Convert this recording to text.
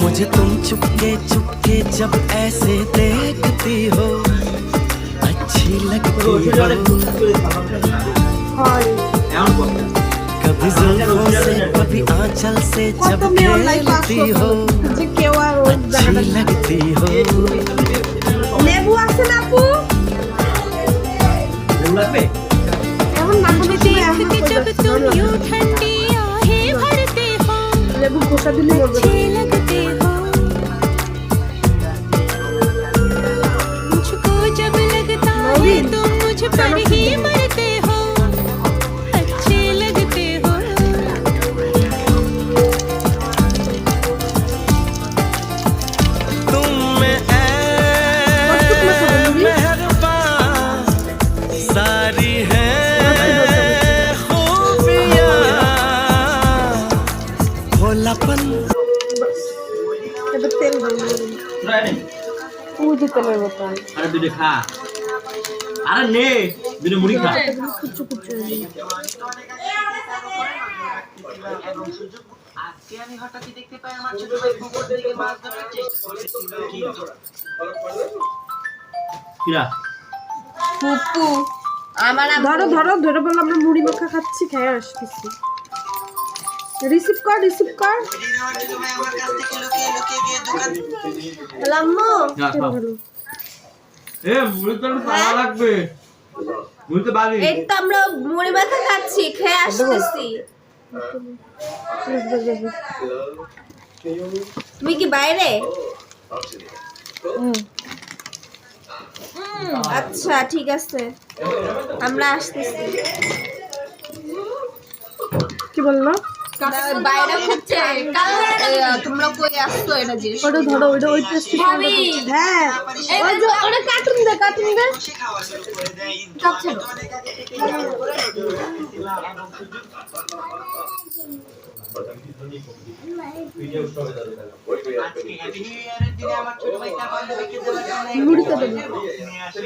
मुझे तुम चुपके चुपके जब ऐसे देखती हो अच्छी लगती हो। कभी जुल्फों से कभी आंचल से जब खेलती हो अच्छी लगती हो। লেবু আছে না আপু? এখন মাখনে দিয়ে देखते जब तुम यूं ठंडी आहें भरते हो লেবু খোসা দিলে মরবে। अच्छे लगते हो। मुझको जब लगता है तुम मुझ पर ही मरते हो अच्छे लगते हो। तुम में मेहरबान सारी है खूबियां भोलापन। এবার তেল গরম করে দিন। পুজি তেলের বোতল আরে দুটো খা আরে নে দুটো মুড়ি খা কুচু কুচু আজকে আমি হঠাৎই দেখতে পাই আমার ছোট ভাই পুকুর থেকে মাছ ধরার চেষ্টা করছিল কিরা ফুপু আমার ধরো ধরো ধরে বললাম আমরা মুড়ি মাখা খাচ্ছি খেয়ে আসতেছি। রিসিভ কর রিসিভ কর। আমার ছোট ভাই আমার কাছ থেকে লুকিয়ে লুকিয়ে গিয়ে দোকান লাম্মু না খাও এ মুড়ি তো ভালো লাগবে মুড়ি তো বালি এই তো আমরা মুড়ি মাখা খাচ্ছি খেয়ে আসতেছি। তুমি কি বাইরে? আচ্ছা ঠিক আছে আমরা আসতেছি। কি বললো? বাইরে খুঁজছে তোমরা কই আসছো এটা জিজ্ঞেস ওটা ধরো ওটা ওই টেস্টি হ্যাঁ ওই যে ওটা কার্টুন দে বসে খাওয়া শুরু করে দেয় কাছে আজকে হ্যাপি নিউ ইয়ারের দিনে আমার ছোট ভাই তার বান্ধবীকে দেওয়ার জন্য মুড়ি তো দেবো। নিয়ে আসে